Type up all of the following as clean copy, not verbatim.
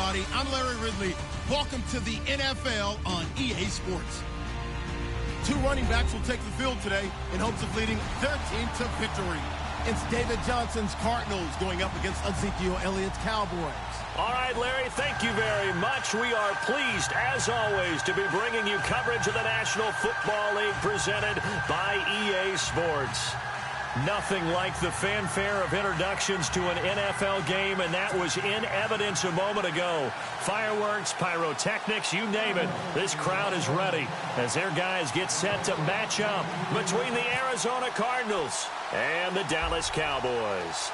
everybody. I'm Larry Ridley. Welcome to the NFL on EA Sports. Two running backs will take the field today in hopes of leading their team to victory. It's David Johnson's Cardinals going up against Ezekiel Elliott's Cowboys. All right, Larry, thank you very much. We are pleased, as always, to be bringing you coverage of the National Football League presented by EA Sports. Nothing like the fanfare of introductions to an NFL game, and that was in evidence a moment ago. Fireworks, pyrotechnics, you name it. This crowd is ready as their guys get set to match up between the Arizona Cardinals and the Dallas Cowboys.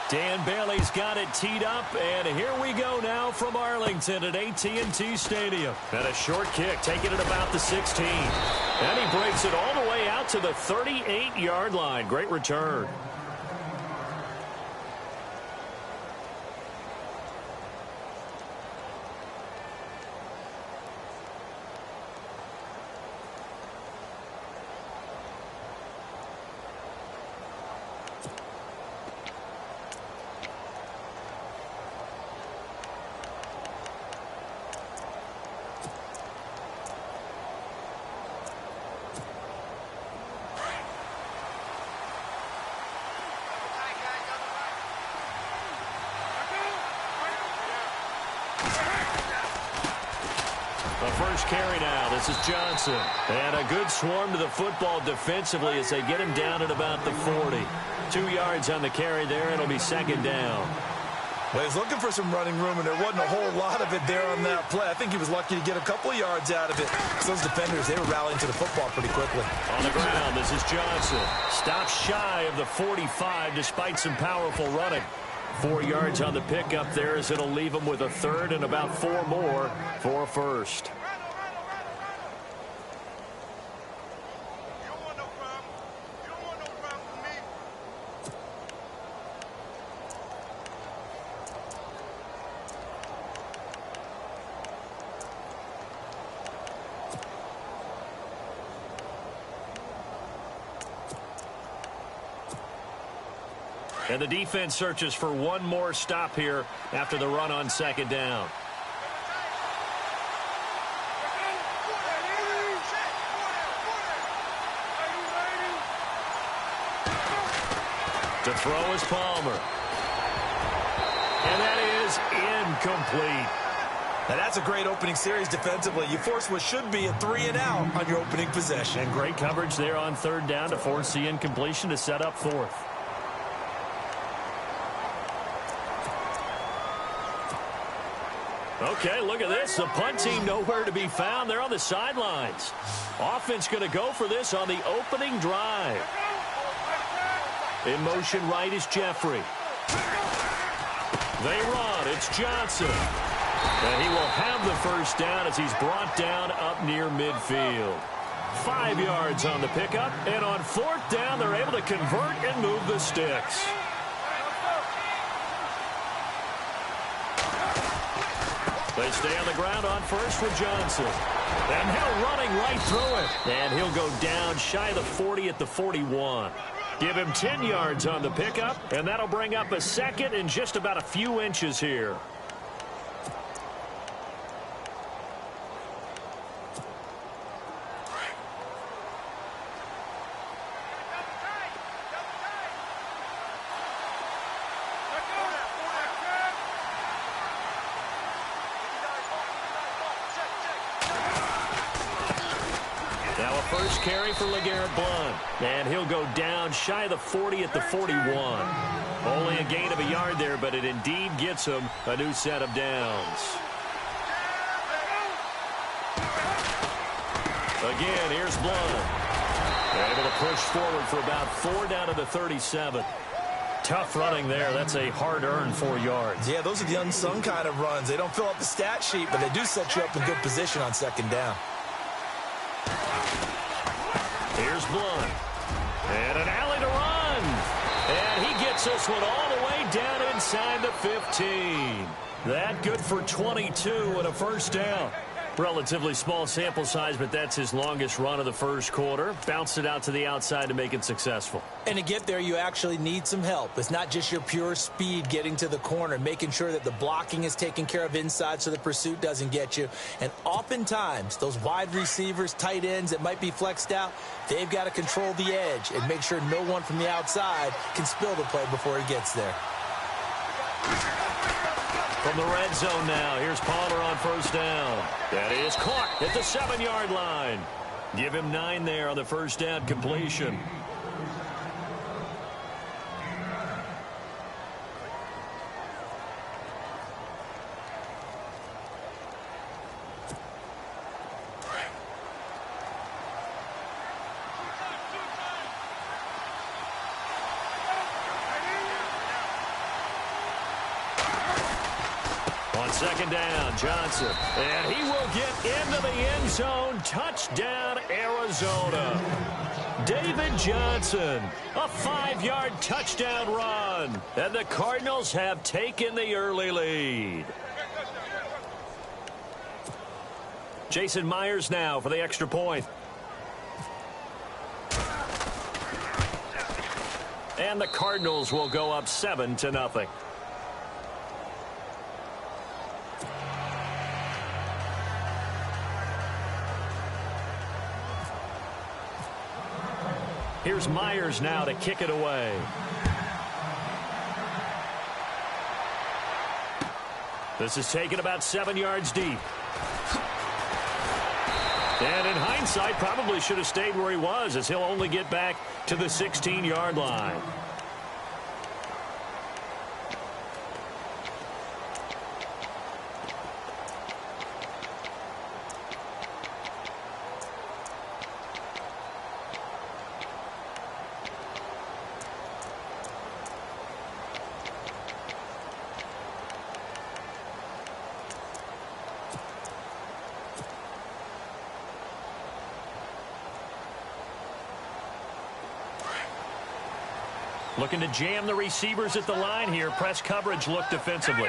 Dan Bailey's got it teed up, and here we go now from Arlington at AT&T Stadium. And a short kick, taking it about the 16. And he breaks it all the way out to the 38-yard line. Great return. First carry now. This is Johnson. And a good swarm to the football defensively as they get him down at about the 40. 2 yards on the carry there. It'll be second down. Well, he's looking for some running room, and there wasn't a whole lot of it there on that play. I think he was lucky to get a couple of yards out of it. Those defenders, they were rallying to the football pretty quickly. On the ground, this is Johnson. Stops shy of the 45 despite some powerful running. 4 yards on the pickup there as it'll leave him with a third and about 4 more for a first. And the defense searches for one more stop here after the run on second down. To throw is Palmer. And that is incomplete. Now that's a great opening series defensively. You force what should be a 3-and-out on your opening possession. And great coverage there on third down to force the incompletion to set up fourth. Okay, look at this. The punt team nowhere to be found. They're on the sidelines. Offense going to go for this on the opening drive. In motion right is Jeffrey. They run. It's Johnson. And he will have the first down as he's brought down up near midfield. 5 yards on the pickup. And on fourth down, they're able to convert and move the sticks. They stay on the ground on first with Johnson. And Hill running right through it. And he'll go down shy of the 40 at the 41. Give him 10 yards on the pickup, and that'll bring up a second in just about a few inches here. First carry for LeGarrette Blount. And he'll go down shy of the 40 at the 41. Only a gain of a yard there, but it indeed gets him a new set of downs. Again, here's Blount. Able to push forward for about 4 down to the 37. Tough running there. That's a hard-earned 4 yards. Yeah, those are the unsung kind of runs. They don't fill up the stat sheet, but they do set you up in good position on second down. Here's Blount. And an alley to run. And he gets this one all the way down inside the 15. That good for 22 and a first down. Relatively small sample size, but that's his longest run of the first quarter. Bounced it out to the outside to make it successful. And to get there, you actually need some help. It's not just your pure speed getting to the corner, making sure that the blocking is taken care of inside so the pursuit doesn't get you. And oftentimes, those wide receivers, tight ends that might be flexed out, they've got to control the edge and make sure no one from the outside can spill the play before he gets there. From the red zone now, here's Palmer on first down. That is caught at the 7-yard line. Give him 9 there on the first down completion. Second down, Johnson. And he will get into the end zone. Touchdown, Arizona. David Johnson, a 5-yard touchdown run. And the Cardinals have taken the early lead. Jason Myers now for the extra point. And the Cardinals will go up 7-0. Here's Myers now to kick it away. This is taken about 7 yards deep. And in hindsight, probably should have stayed where he was, as he'll only get back to the 16-yard line. Looking to jam the receivers at the line here. Press coverage look defensively.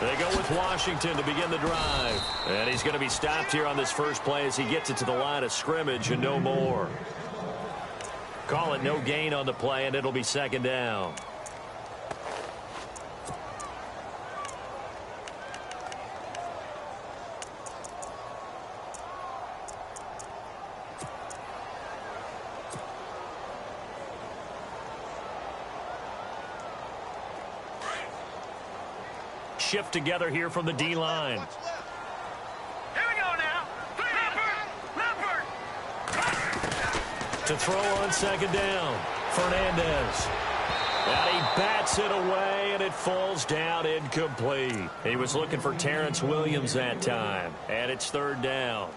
They go with Washington to begin the drive. And he's going to be stopped here on this first play as he gets it to the line of scrimmage and no more. Call it no gain on the play, and it'll be second down. Shift together here from the D-line. Here we go now. Leopard. To throw on second down, Fernandez. And he bats it away, and it falls down incomplete. He was looking for Terrence Williams that time, and it's third down.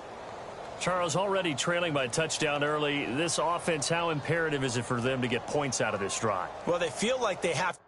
Charles, already trailing by touchdown early. This offense, how imperative is it for them to get points out of this drive? Well, they feel like they have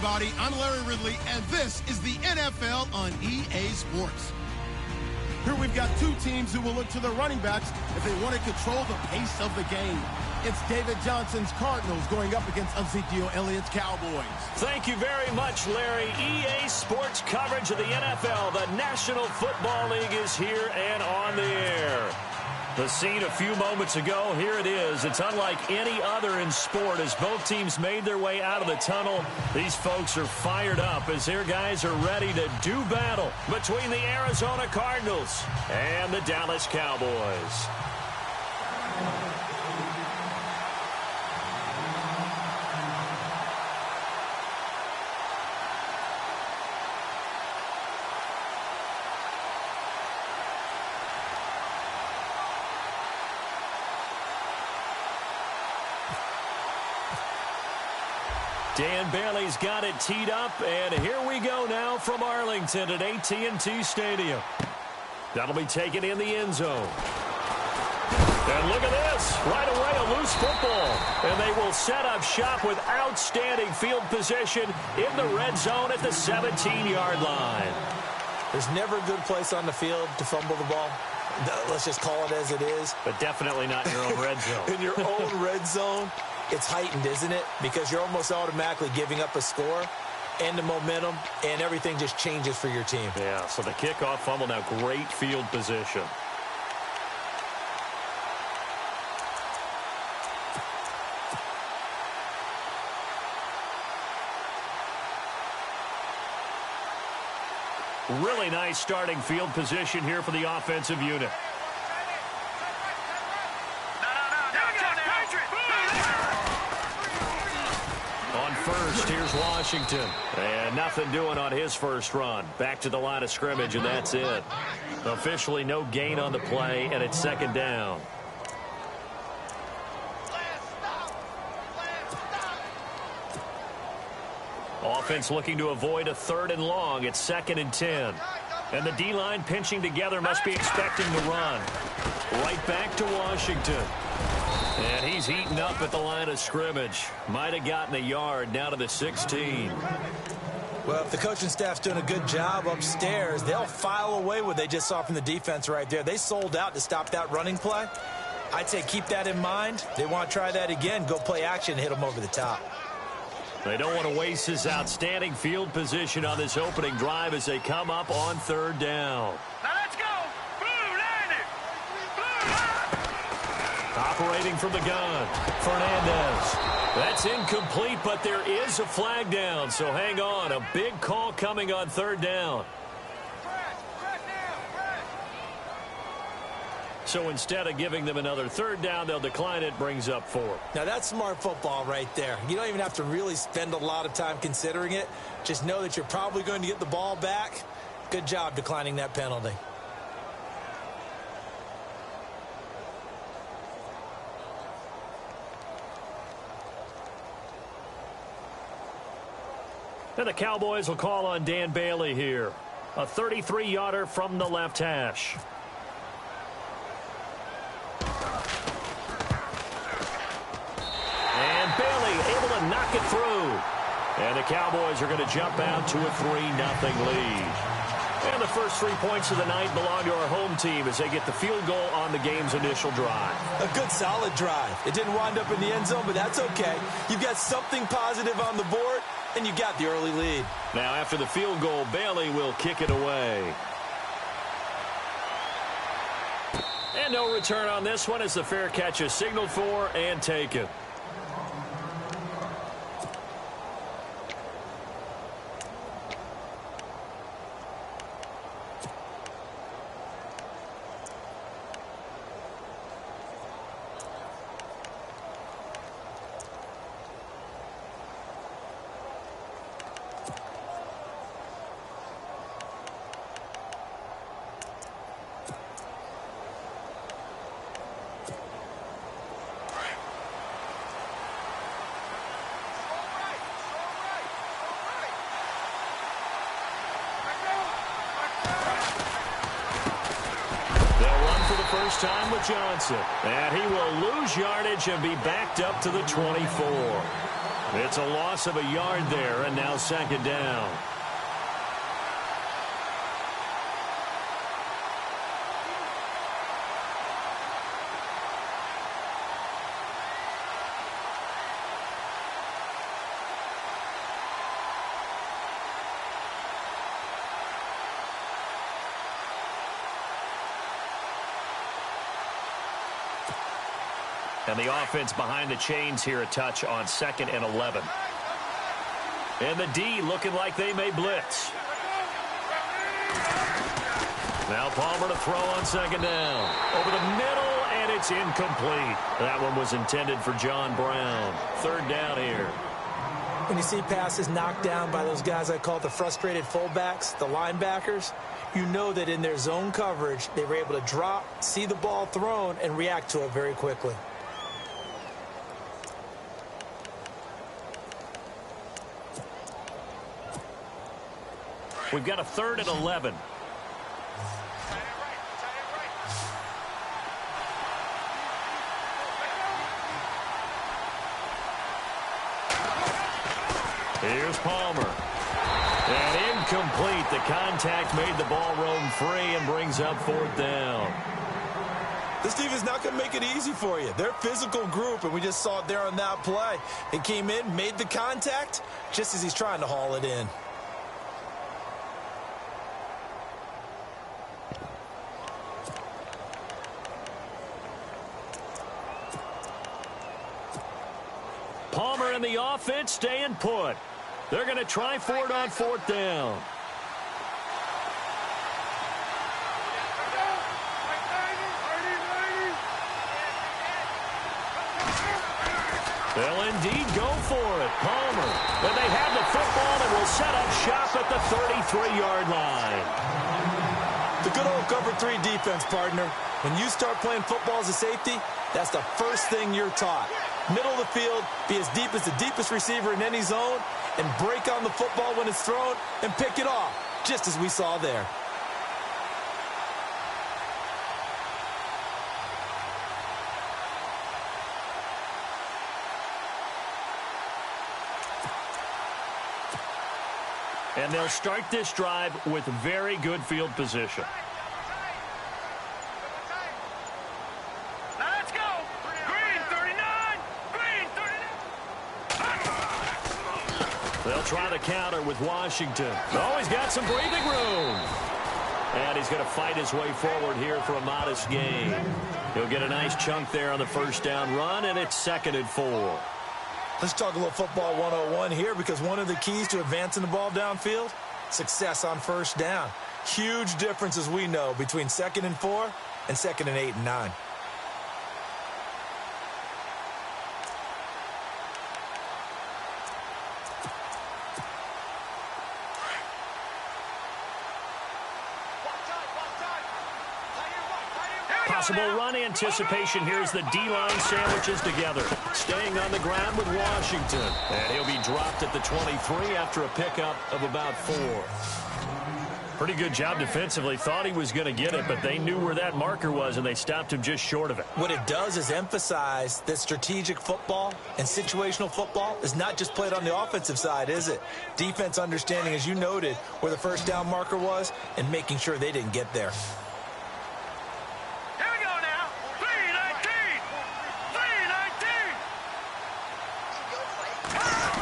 everybody. I'm Larry Ridley, and this is the NFL on EA Sports. Here we've got two teams who will look to their running backs if they want to control the pace of the game. It's David Johnson's Cardinals going up against Ezekiel Elliott's Cowboys. Thank you very much, Larry. EA Sports coverage of the NFL. The National Football League is here and on the air. The scene a few moments ago, here it is. It's unlike any other in sport as both teams made their way out of the tunnel. These folks are fired up as their guys are ready to do battle between the Arizona Cardinals and the Dallas Cowboys. Dan Bailey's got it teed up, and here we go now from Arlington at AT&T Stadium. That'll be taken in the end zone. And look at this. Right away, a loose football. And they will set up shop with outstanding field position in the red zone at the 17-yard line. There's never a good place on the field to fumble the ball. Let's just call it as it is. But definitely not in your own red zone. In your own red zone. It's heightened, isn't it? Because you're almost automatically giving up a score and the momentum, and everything just changes for your team. Yeah, so the kickoff fumble, now great field position. Really nice starting field position here for the offensive unit. First, here's Washington. And nothing doing on his first run. Back to the line of scrimmage, and that's it. Officially no gain on the play, and it's second down. Offense looking to avoid a 3rd and long. It's 2nd and 10. And the D-line pinching together, must be expecting the run. Right back to Washington. And he's heating up at the line of scrimmage. Might have gotten a yard, now to the 16. Well, if the coaching staff's doing a good job upstairs, they'll file away what they just saw from the defense right there. They sold out to stop that running play. I'd say keep that in mind. They want to try that again, go play action, hit them over the top. They don't want to waste this outstanding field position on this opening drive as they come up on 3rd down. Now let's go. Blue landed. Blue line. Operating from the gun, Fernandez. That's incomplete, but there is a flag down, so hang on. A big call coming on 3rd down. So instead of giving them another 3rd down, they'll decline it, brings up 4. Now, that's smart football right there. You don't even have to really spend a lot of time considering it. Just know that you're probably going to get the ball back. Good job declining that penalty. And the Cowboys will call on Dan Bailey here. A 33-yarder from the left hash. And Bailey able to knock it through. And the Cowboys are going to jump out to a 3-0 lead. And the first 3 points of the night belong to our home team as they get the field goal on the game's initial drive. A good, solid drive. It didn't wind up in the end zone, but that's okay. You've got something positive on the board, and you got the early lead. Now, after the field goal, Bailey will kick it away. And no return on this one as the fair catch is signaled for and taken. First time with Johnson. And he will lose yardage and be backed up to the 24. It's a loss of a yard there, and now second down. And the offense behind the chains here, a touch on 2nd and 11. And the D looking like they may blitz. Now Palmer to throw on 2nd down. Over the middle, and it's incomplete. That one was intended for John Brown. 3rd down here. When you see passes knocked down by those guys I call the frustrated fullbacks, the linebackers, you know that in their zone coverage, they were able to drop, see the ball thrown, and react to it very quickly. We've got a 3rd and 11. Here's Palmer. And incomplete. The contact made the ball roam free and brings up 4th down. This team is not going to make it easy for you. They're a physical group, and we just saw it there on that play. It came in, made the contact, just as he's trying to haul it in. Palmer and the offense staying put. They're going to try for it on 4th down. They'll indeed go for it. Palmer. And they have the football and will set up shop at the 33-yard line. The good old cover 3 defense, partner. When you start playing football as a safety, that's the first thing you're taught. Middle of the field, be as deep as the deepest receiver in any zone, and break on the football when it's thrown and pick it off, just as we saw there. And they'll start this drive with very good field position. Let's go. Green 39. Green 39. They'll try the counter with Washington. Oh, he's got some breathing room. And he's going to fight his way forward here for a modest gain. He'll get a nice chunk there on the 1st down run, and it's 2nd and 4. Let's talk a little football 101 here, because one of the keys to advancing the ball downfield, success on 1st down. Huge difference, as we know, between 2nd and 4 and 2nd and 8 and 9. Possible run anticipation. Here's the D-line sandwiches together. Staying on the ground with Washington. And he'll be dropped at the 23 after a pickup of about 4. Pretty good job defensively. Thought he was going to get it, but they knew where that marker was, and they stopped him just short of it. What it does is emphasize that strategic football and situational football is not just played on the offensive side, is it? Defense understanding, as you noted, where the 1st down marker was and making sure they didn't get there.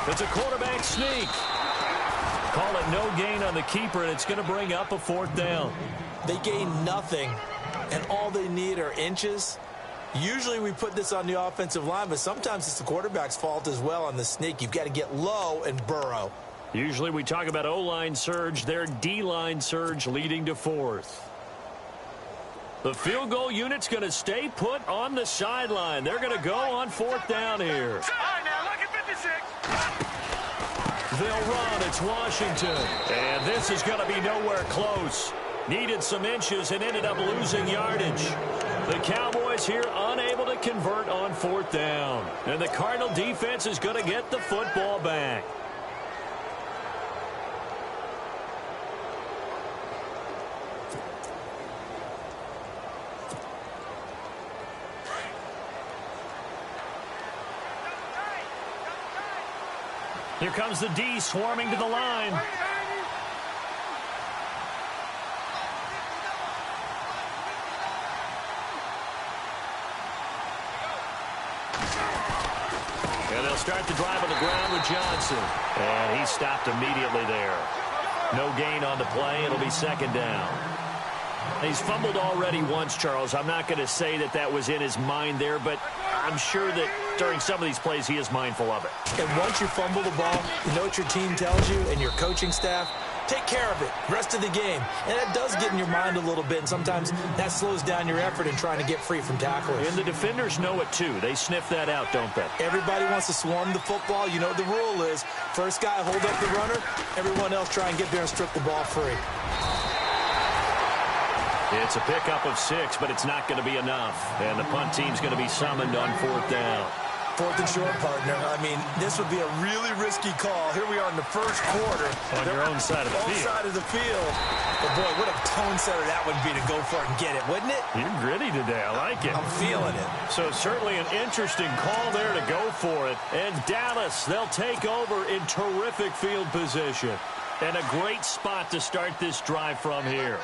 It's a quarterback sneak. Call it no gain on the keeper, and it's going to bring up a 4th down. They gain nothing, and all they need are inches. Usually we put this on the offensive line, but sometimes it's the quarterback's fault as well on the sneak. You've got to get low and burrow. Usually we talk about O-line surge, their D-line surge leading to 4th. The field goal unit's going to stay put on the sideline. They're going to go on 4th down here. All right, now look at 56. They'll run. It's Washington. And this is going to be nowhere close. Needed some inches and ended up losing yardage. The Cowboys here unable to convert on 4th down. And the Cardinal defense is going to get the football back. Here comes the D swarming to the line. And they'll start the drive on the ground with Johnson. And he stopped immediately there. No gain on the play. It'll be second down. He's fumbled already once, Charles. I'm not going to say that that was in his mind there, but I'm sure that during some of these plays he is mindful of it. And once you fumble the ball, you know what your team tells you and your coaching staff? Take care of it. Rest of the game. And that does get in your mind a little bit, and sometimes that slows down your effort in trying to get free from tacklers. And the defenders know it, too. They sniff that out, don't they? Everybody wants to swarm the football. You know what the rule is. First guy hold up the runner. Everyone else try and get there and strip the ball free. It's a pickup of 6, but it's not going to be enough. And the punt team's going to be summoned on 4th down. 4th and short, partner. I mean, this would be a really risky call. Here we are in the first quarter. On your own side of the field. Side of the field. But, boy, what a tone setter that would be to go for it and get it, wouldn't it? You're gritty today. I like it. I'm feeling it. So certainly an interesting call there to go for it. And Dallas, they'll take over in terrific field position. And a great spot to start this drive from here.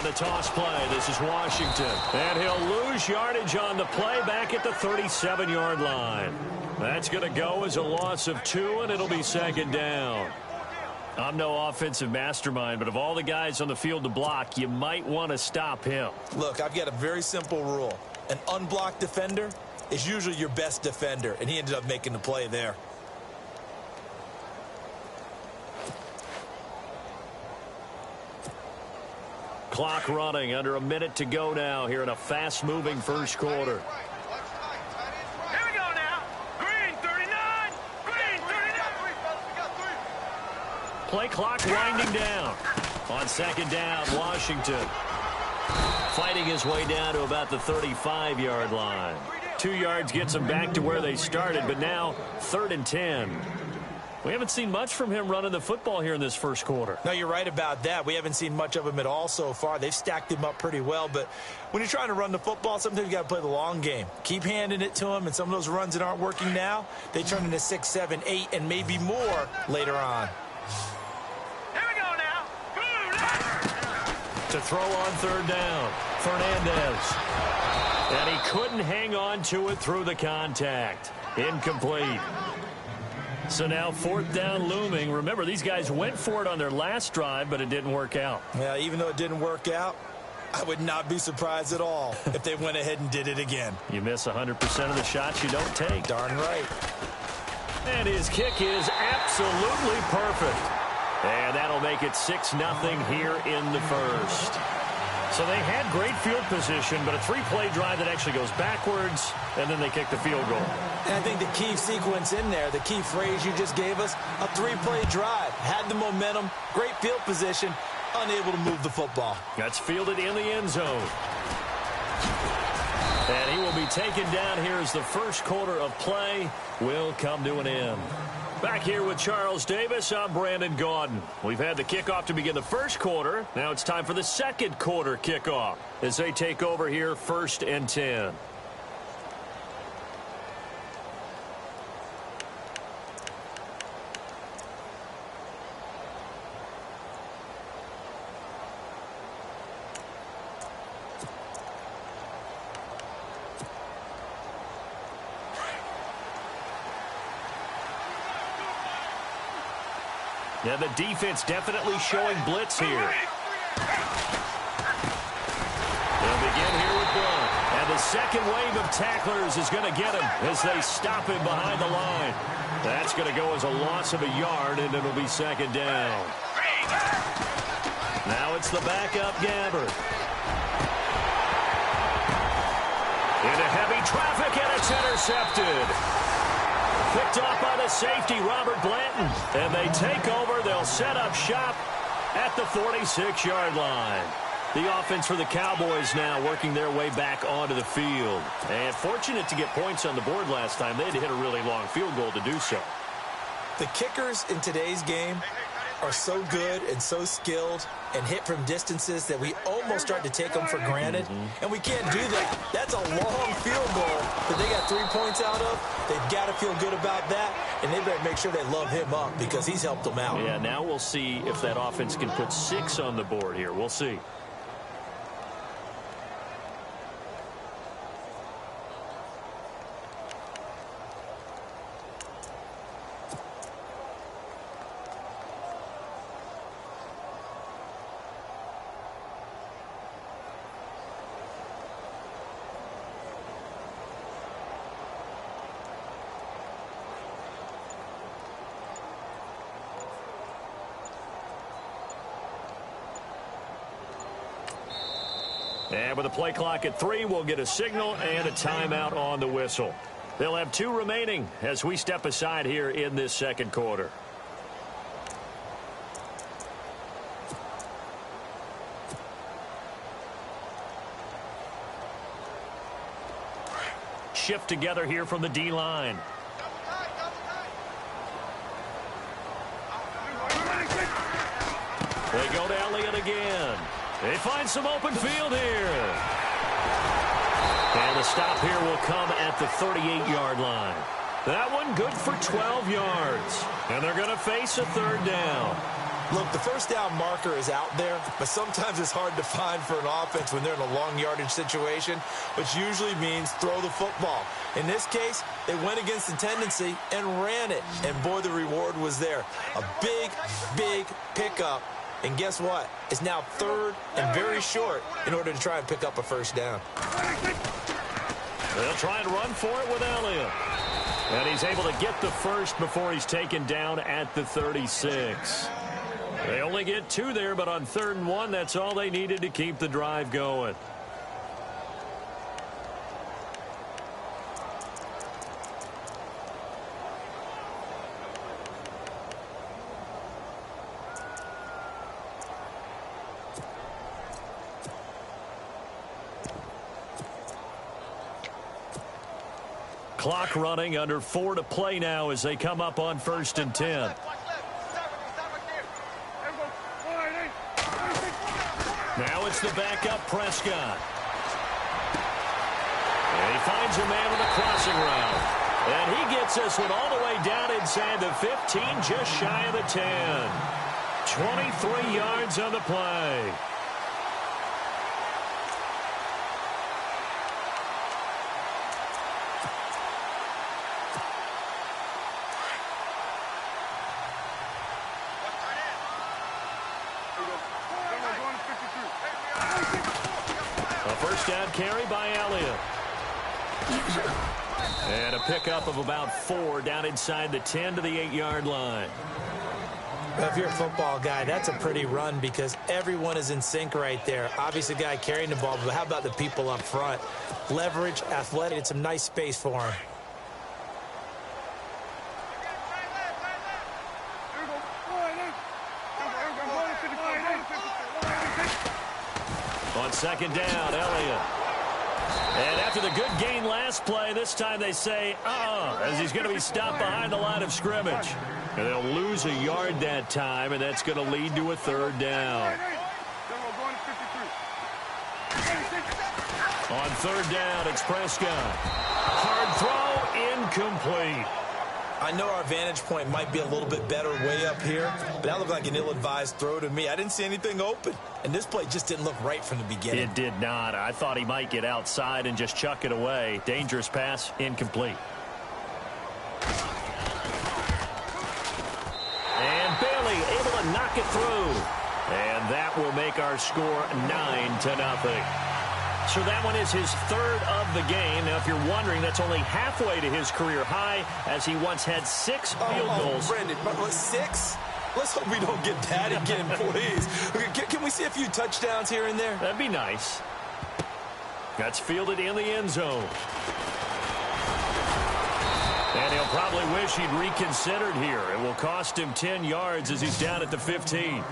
The toss play. This is Washington. And he'll lose yardage on the play back at the 37-yard line. That's going to go as a loss of 2, and it'll be second down. I'm no offensive mastermind, but of all the guys on the field to block, you might want to stop him. Look, I've got a very simple rule. An unblocked defender is usually your best defender, and he ended up making the play there. Clock running, under a minute to go now here in a fast-moving first quarter. Here we go now. Green 39. Green 39. Play clock winding down. On second down, Washington fighting his way down to about the 35-yard line. 2 yards gets him back to where they started, but now 3rd and 10. We haven't seen much from him running the football here in this first quarter. No, you're right about that. We haven't seen much of him at all so far. They've stacked him up pretty well, but when you're trying to run the football, sometimes you got to play the long game. Keep handing it to him, and some of those runs that aren't working now, they turn into 6, 7, 8, and maybe more later on. Here we go now. To throw on 3rd down, Fernandez. And he couldn't hang on to it through the contact. Incomplete. So now 4th down looming. Remember, these guys went for it on their last drive, but it didn't work out. Yeah, even though it didn't work out, I would not be surprised at all if they went ahead and did it again. You miss 100% of the shots you don't take. Darn right. And his kick is absolutely perfect. And that'll make it 6-0 here in the first. So they had great field position, but a 3-play drive that actually goes backwards, and then they kick the field goal. And I think the key sequence in there, the key phrase you just gave us, a 3-play drive. Had the momentum, great field position, unable to move the football. That's fielded in the end zone. And he will be taken down here as the first quarter of play will come to an end. Back here with Charles Davis, I'm Brandon Gaudin. We've had the kickoff to begin the first quarter. Now it's time for the second quarter kickoff as they take over here 1st and 10. Yeah, the defense definitely showing blitz here. They'll begin here with Blunt. And the second wave of tacklers is going to get him as they stop him behind the line. That's going to go as a loss of a yard, and it'll be second down. Now it's the backup Gabbard. Into heavy traffic, and it's intercepted. Picked off by the safety, Robert Blanton. And they take over. They'll set up shop at the 46-yard line. The offense for the Cowboys now working their way back onto the field. And fortunate to get points on the board last time. They had to hit a really long field goal to do so. The kickers in today's game are so good and so skilled and hit from distances that we almost start to take them for granted, and we can't do that. That's a long field goal that they got 3 points out of. They've got to feel good about that, and they better make sure they love him up because he's helped them out. Yeah, now we'll see if that offense can put 6 on the board here. We'll see. And with the play clock at 3, we'll get a signal and a timeout on the whistle. They'll have 2 remaining as we step aside here in this second quarter. Shift together here from the D-line. They go to Elliott again. They find some open field here. And the stop here will come at the 38-yard line. That one good for 12 yards. And they're going to face a third down. Look, the first down marker is out there, but sometimes it's hard to find for an offense when they're in a long yardage situation, which usually means throw the football. In this case, they went against the tendency and ran it. And, boy, the reward was there. A big, big pickup. And guess what? It's now third and very short in order to try and pick up a first down. They'll try and run for it with Elliott. And he's able to get the first before he's taken down at the 36. They only get 2 there, but on 3rd and 1, that's all they needed to keep the drive going. Clock running, under 4 to play now as they come up on 1st and 10. Now it's the backup Prescott. And he finds a man with a crossing route. And he gets this one all the way down inside the 15, just shy of the 10. 23 yards on the play. First down carry by Elliott. And a pickup of about 4 down inside the 10 to the 8-yard line. Well, if you're a football guy, that's a pretty run because everyone is in sync right there. Obviously, the guy carrying the ball, but how about the people up front? Leverage, athletic, it's some nice space for him. On 2nd down, Elliott. And after the good gain last play, this time they say, as he's going to be stopped behind the line of scrimmage. And they'll lose a yard that time, and that's going to lead to a 3rd down. On 3rd down, it's Prescott. Hard throw, incomplete. I know our vantage point might be a little bit better way up here, but that looked like an ill-advised throw to me. I didn't see anything open, and this play just didn't look right from the beginning. It did not. I thought he might get outside and just chuck it away. Dangerous pass, incomplete. And Bailey able to knock it through. And that will make our score 9-0. So that one is his 3rd of the game. Now, if you're wondering, that's only halfway to his career high, as he once had 6 field goals. Brendan, 6? Let's hope we don't get that again, please. Can we see a few touchdowns here and there? That'd be nice. That's fielded in the end zone. And he'll probably wish he'd reconsidered here. It will cost him 10 yards as he's down at the 15.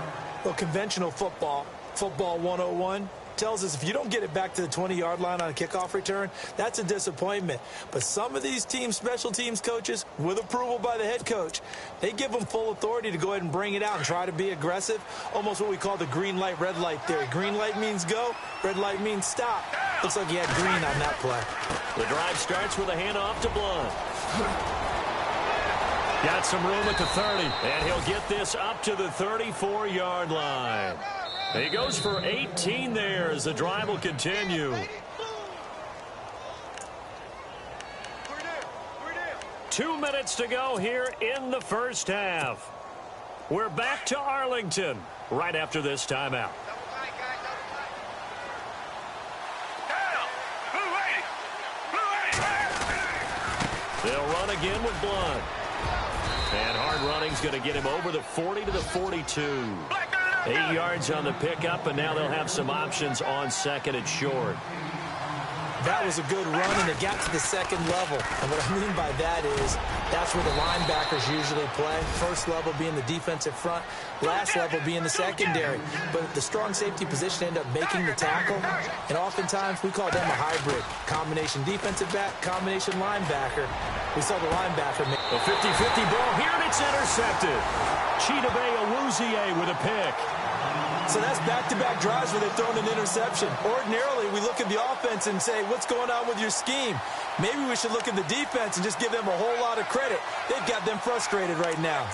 Well, conventional football 101, tells us if you don't get it back to the 20-yard line on a kickoff return, that's a disappointment. But some of these special teams coaches, with approval by the head coach, they give them full authority to go ahead and bring it out and try to be aggressive, almost what we call the green light, red light theory. Green light means go, red light means stop. Looks like he had green on that play. The drive starts with a handoff to Blunt. Got some room at the 30, and he'll get this up to the 34-yard line. He goes for 18 there as the drive will continue. 2 minutes to go here in the first half. We're back to Arlington right after this timeout. They'll run again with Blunt. And hard running's going to get him over the 40 to the 42. 8 yards on the pickup, and now they'll have some options on second and short. That was a good run, and it got to the second level. And what I mean by that is that's where the linebackers usually play. First level being the defensive front, last level being the secondary. But the strong safety position ended up making the tackle, and oftentimes we call them a hybrid. Combination defensive back, combination linebacker. We saw the linebacker make a 50-50 ball here, and it's intercepted. Chidobe Awuzie with a pick. So that's back-to-back drives where they've thrown an interception. Ordinarily, we look at the offense and say, what's going on with your scheme? Maybe we should look at the defense and just give them a whole lot of credit. They've got them frustrated right now.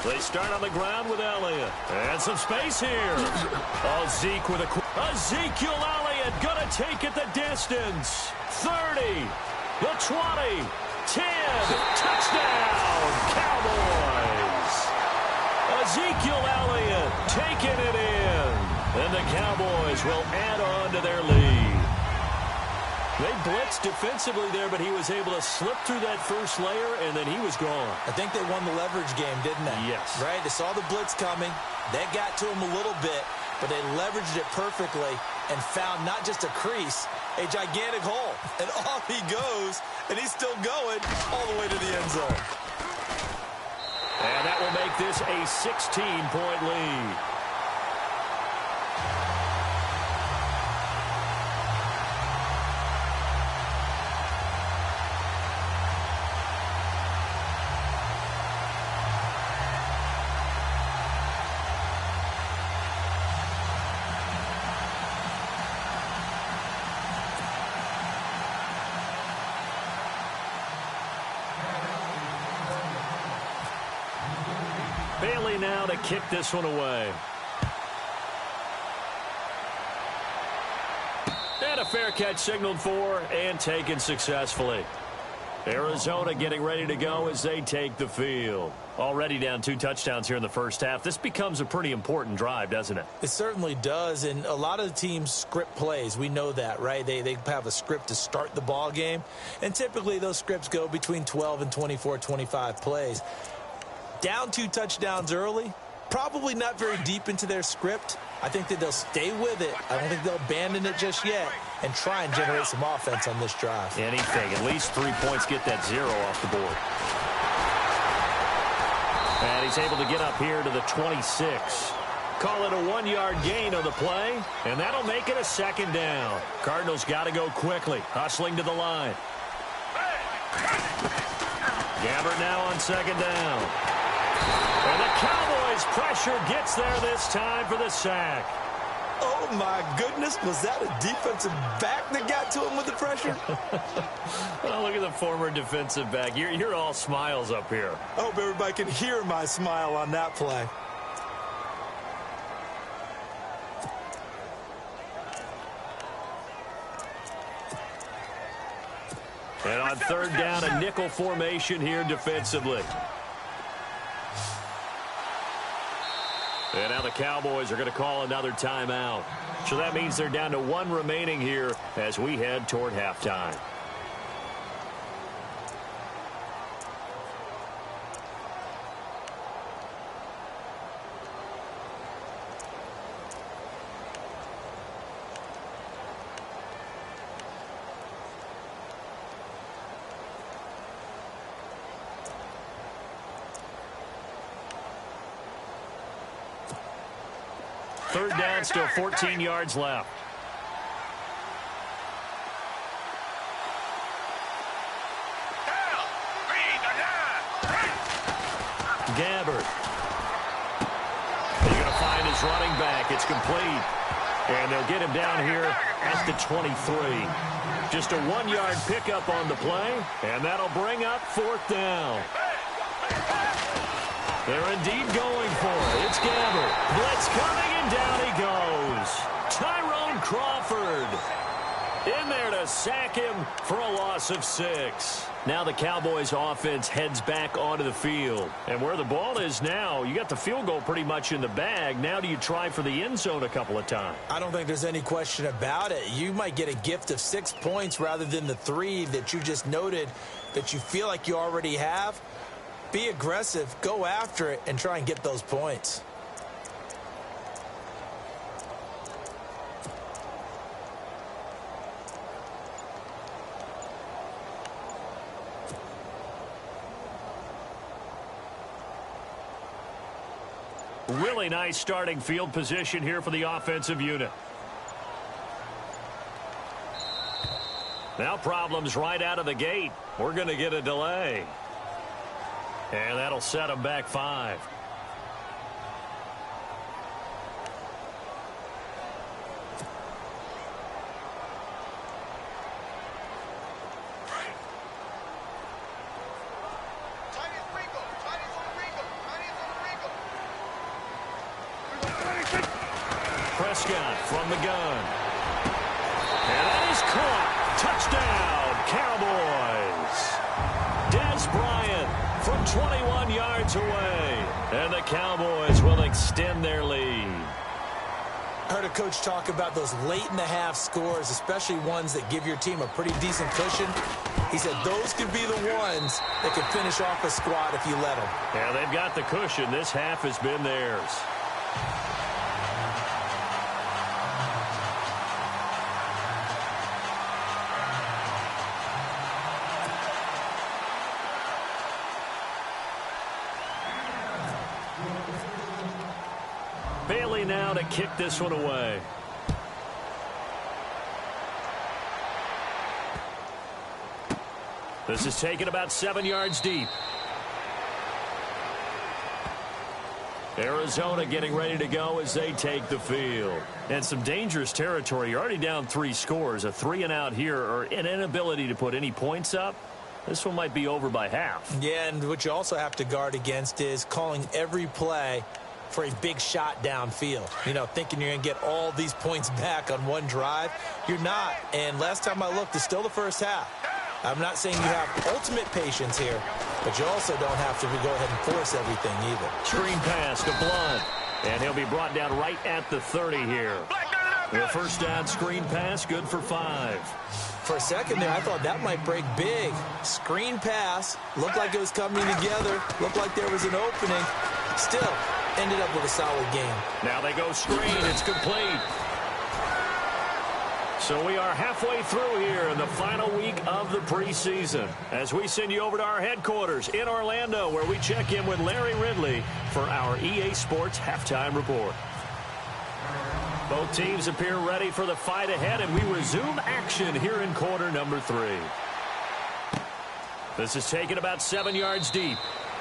They start on the ground with Elliott. And some space here. Zeke with Ezekiel Elliott gonna take it the distance. 30, the 20, 10, touchdown, Cowboys. Ezekiel Elliott taking it in. And the Cowboys will add on to their lead. They blitzed defensively there, but he was able to slip through that first layer, and then he was gone. I think they won the leverage game, didn't they? Yes. Right? They saw the blitz coming. That got to him a little bit, but they leveraged it perfectly and found not just a crease, a gigantic hole. And off he goes, and he's still going all the way to the end zone. And that will make this a 16-point lead. Bailey now to kick this one away. And a fair catch signaled for and taken successfully. Arizona getting ready to go as they take the field. Already down 2 touchdowns here in the first half. This becomes a pretty important drive, doesn't it? It certainly does, and a lot of the teams script plays. We know that, right? They have a script to start the ball game, and typically those scripts go between 12 and 24, 25 plays. Down 2 touchdowns early, probably not very deep into their script. I think that they'll stay with it. I don't think they'll abandon it just yet and try and generate some offense on this drive. Anything, at least 3 points, get that 0 off the board. And he's able to get up here to the 26. Call it a 1-yard gain on the play, and that'll make it a second down. Cardinals got to go quickly, hustling to the line. Gabbert now on second down. And the Cowboys pressure gets there this time for the sack. Oh, my goodness. Was that a defensive back that got to him with the pressure? Well, look at the former defensive back. You're all smiles up here. I hope everybody can hear my smile on that play. And on third down, a nickel formation here defensively. And now the Cowboys are going to call another timeout. So that means they're down to 1 remaining here as we head toward halftime. Third down, still 14 yards left. Gabbard. They're going to find his running back. It's complete. And they'll get him down here at the 23. Just a 1-yard pickup on the play, and that'll bring up fourth down. They're indeed going for it. It's Gabbard. Blitz coming, and down he goes. Tyrone Crawford in there to sack him for a loss of 6. Now the Cowboys offense heads back onto the field. And where the ball is now, you got the field goal pretty much in the bag. Now do you try for the end zone a couple of times? I don't think there's any question about it. You might get a gift of 6 points rather than the 3 that you just noted that you feel like you already have. Be aggressive, go after it, and try and get those points. Really nice starting field position here for the offensive unit. Now problems right out of the gate. We're going to get a delay. And that'll set them back 5. Prescott from the gun. And that is caught. Touchdown, Cowboys. Des Bryant from 21 yards away. And the Cowboys will extend their lead. I heard a coach talk about those late-in-the-half scores, especially ones that give your team a pretty decent cushion. He said those could be the ones that could finish off a squad if you let them. Yeah, they've got the cushion. This half has been theirs. Bailey now to kick this one away. This is taken about 7 yards deep. Arizona getting ready to go as they take the field. And some dangerous territory. You're already down 3 scores. A 3-and-out here, or an inability to put any points up. This one might be over by half. Yeah, and what you also have to guard against is calling every play for a big shot downfield. You know, thinking you're going to get all these points back on one drive. You're not. And last time I looked, it's still the first half. I'm not saying you have ultimate patience here, but you also don't have to go ahead and force everything either. Screen pass to Blunt. And he'll be brought down right at the 30 here. The first down screen pass, good for 5. For a second there, I thought that might break big. Screen pass. Looked like it was coming together. Looked like there was an opening. Still, ended up with a solid game. Now they go screen. It's complete. So we are halfway through here in the final week of the preseason as we send you over to our headquarters in Orlando, where we check in with Larry Ridley for our EA Sports Halftime Report. Both teams appear ready for the fight ahead, and we resume action here in quarter number 3. This is taken about 7 yards deep.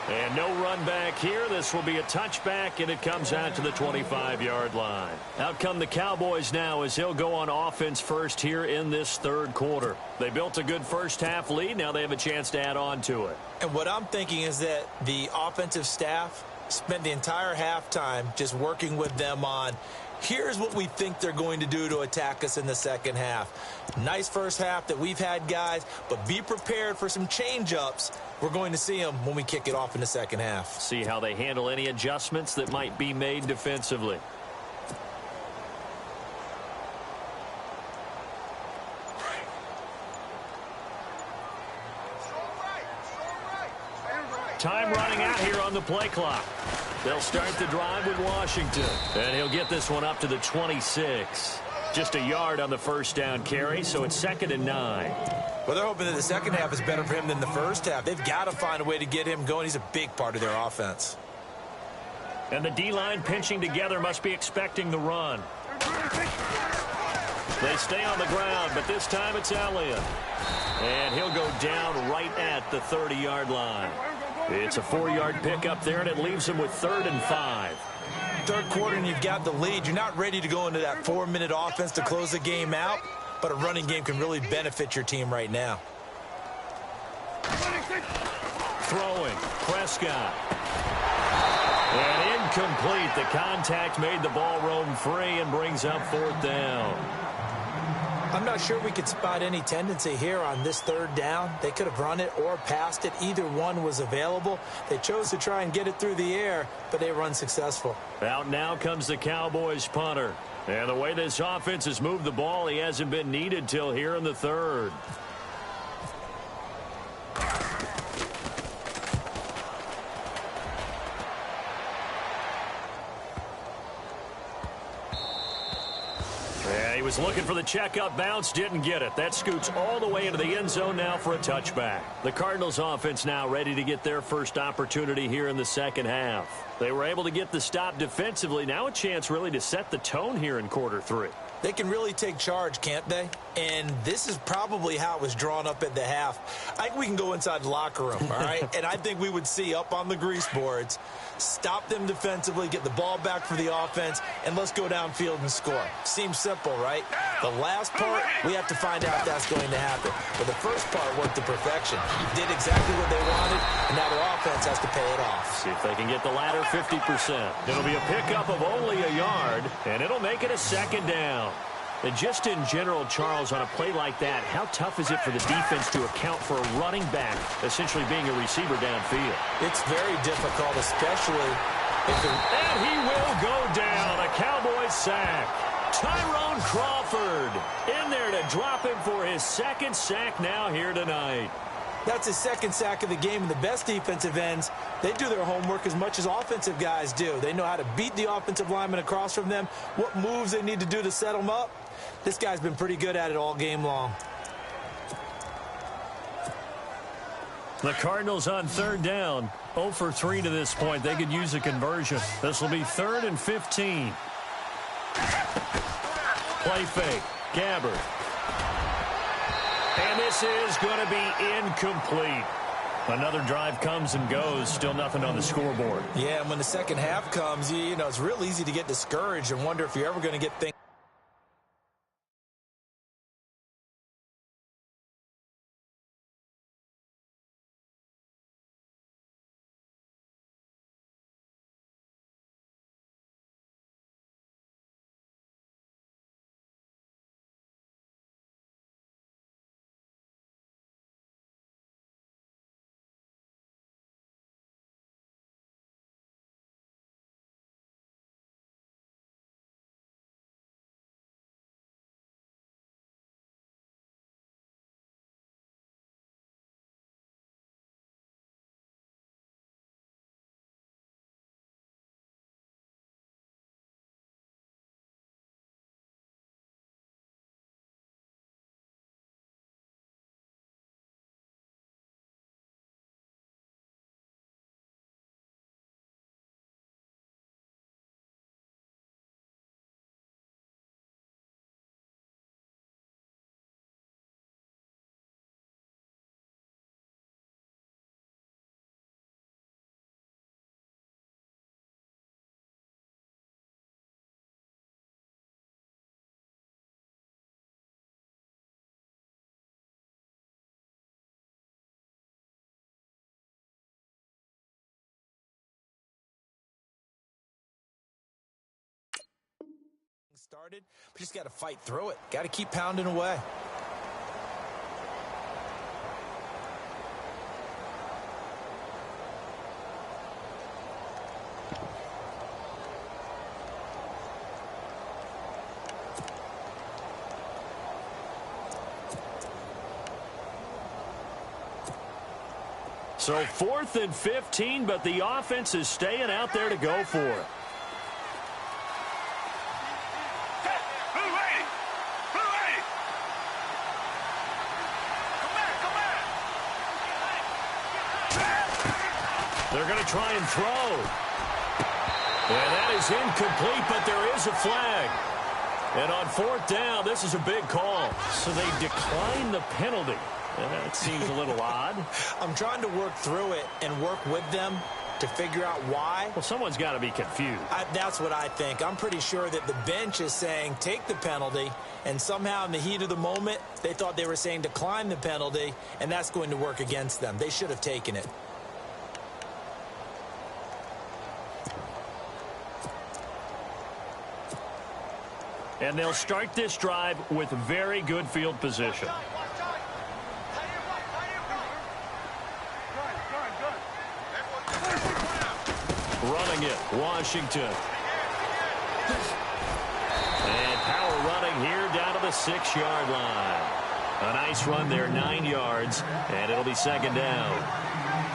And no run back here. This will be a touchback, and it comes out to the 25-yard line. Out come the Cowboys now as he'll go on offense first here in this third quarter. They built a good first-half lead. Now they have a chance to add on to it. And what I'm thinking is that the offensive staff spent the entire halftime just working with them on, here's what we think they're going to do to attack us in the second half. Nice first half that we've had, guys, but be prepared for some change-ups. We're going to see them when we kick it off in the second half. See how they handle any adjustments that might be made defensively. Time running out here on the play clock. They'll start the drive with Washington. And he'll get this one up to the 26. Just a yard on the first down carry, so it's 2nd and 9. Well, they're hoping that the second half is better for him than the first half. They've got to find a way to get him going. He's a big part of their offense. And the D-line pinching together must be expecting the run. They stay on the ground, but this time it's Elliott. And he'll go down right at the 30-yard line. It's a 4-yard pickup there, and it leaves him with 3rd and 5. Third quarter, and you've got the lead. You're not ready to go into that 4-minute offense to close the game out, but a running game can really benefit your team right now. Throwing, Prescott. And incomplete. The contact made the ball roam free and brings up 4th down. I'm not sure we could spot any tendency here on this 3rd down. They could have run it or passed it. Either one was available. They chose to try and get it through the air, but they were unsuccessful. Out now comes the Cowboys punter. And the way this offense has moved the ball, he hasn't been needed till here in the 3rd. He was looking for the checkup bounce, didn't get it. That scoots all the way into the end zone now for a touchback. The Cardinals offense now ready to get their first opportunity here in the second half. They were able to get the stop defensively. Now a chance really to set the tone here in quarter 3. They can really take charge, can't they? And this is probably how it was drawn up at the half. I think we can go inside the locker room, all right? And I think we would see up on the grease boards, stop them defensively, get the ball back for the offense, and let's go downfield and score. Seems simple, right? The last part, we have to find out if that's going to happen. But the first part worked to perfection. Did exactly what they wanted, and now their offense has to pay it off. See if they can get the latter 50%. It'll be a pickup of only a yard, and it'll make it a 2nd down. And just in general, Charles, on a play like that, how tough is it for the defense to account for a running back essentially being a receiver downfield? It's very difficult, especially if and he will go down. A Cowboys sack. Tyrone Crawford in there to drop him for his 2nd sack now here tonight. That's his 2nd sack of the game, and the best defensive ends, they do their homework as much as offensive guys do. They know how to beat the offensive lineman across from them, what moves they need to do to set them up. This guy's been pretty good at it all game long. The Cardinals on 3rd down, 0 for 3 to this point. They could use a conversion. This will be 3rd and 15. Play fake, Gabbard. And this is going to be incomplete. Another drive comes and goes. Still nothing on the scoreboard. Yeah, and when the second half comes, you know, it's real easy to get discouraged and wonder if you're ever going to get things. Started, but just got to fight through it. Got to keep pounding away. So 4th and 15, but the offense is staying out there to go for it. They're going to try and throw. And that is incomplete, but there is a flag. And on 4th down, this is a big call. So they decline the penalty. That seems a little odd. I'm trying to work through it and work with them to figure out why. Well, someone's got to be confused. That's what I think. I'm pretty sure that the bench is saying take the penalty, and somehow in the heat of the moment, they thought they were saying decline the penalty, and that's going to work against them. They should have taken it. And they'll start this drive with very good field position. Running it, Washington. And power running here down to the 6-yard line. A nice run there, 9 yards, and it'll be 2nd down.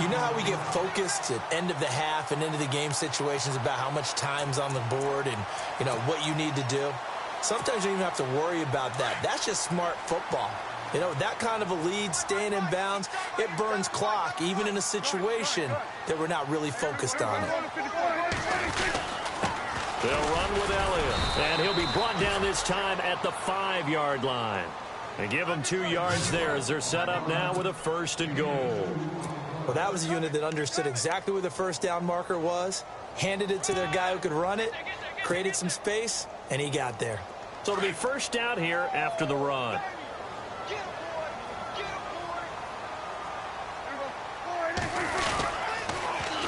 You know how we get focused at end of the half and into the game situations about how much time's on the board and, you know, what you need to do? Sometimes you don't even have to worry about that. That's just smart football. You know, that kind of a lead, staying in bounds, it burns clock, even in a situation that we're not really focused on it. They'll run with Elliott, and he'll be brought down this time at the 5-yard line. And give them 2 yards there as they're set up now with a 1st and goal. Well, that was a unit that understood exactly where the 1st down marker was, handed it to their guy who could run it, created some space, and he got there. So it'll be 1st down here after the run.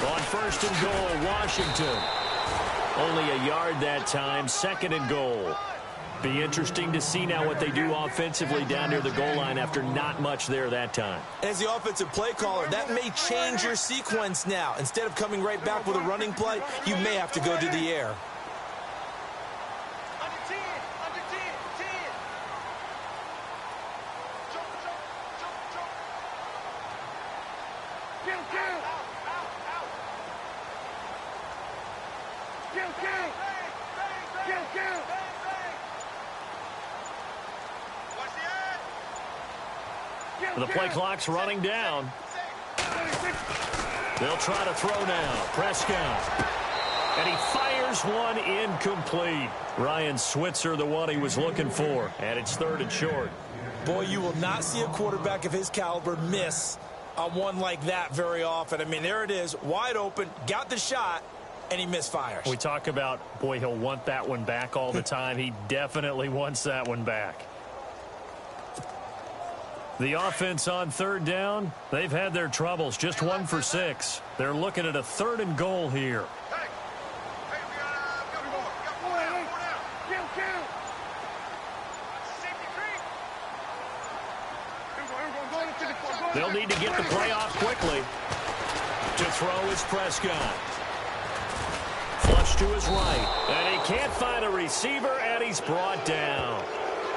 On 1st and goal, Washington. Only a yard that time, 2nd and goal. Be interesting to see now what they do offensively down near the goal line after not much there that time. As the offensive play caller, that may change your sequence now. Instead of coming right back with a running play, you may have to go to the air. The play clock's running down. They'll try to throw now. Prescott. And he fires one incomplete. Ryan Switzer, the one he was looking for. And it's 3rd and short. Boy, you will not see a quarterback of his caliber miss on one like that very often. I mean, there it is, wide open, got the shot, and he misfires. We talk about, boy, he'll want that one back all the time. He definitely wants that one back. The offense on 3rd down, they've had their troubles. Just 1 for 6. They're looking at a 3rd and goal here. They'll need to get the play off quickly. To throw is Prescott. Flush to his right. And he can't find a receiver, and he's brought down.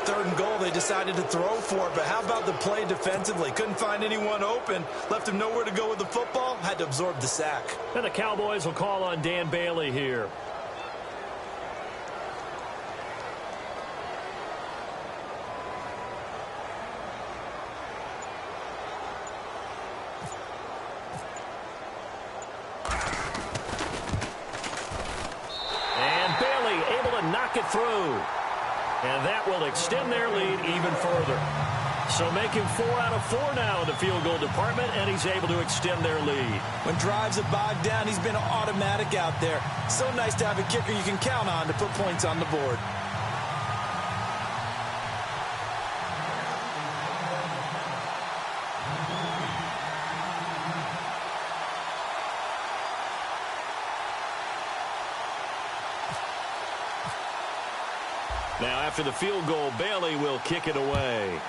3rd and goal, they decided to throw for it, but how about the play defensively? Couldn't find anyone open, left him nowhere to go with the football, had to absorb the sack. And the Cowboys will call on Dan Bailey here. And Bailey able to knock it through. And that will extend their lead even further. So making 4 out of 4 now in the field goal department, and he's able to extend their lead. When drives are bogged down, he's been automatic out there. So nice to have a kicker you can count on to put points on the board. Now, after the field goal, Bailey will kick it away.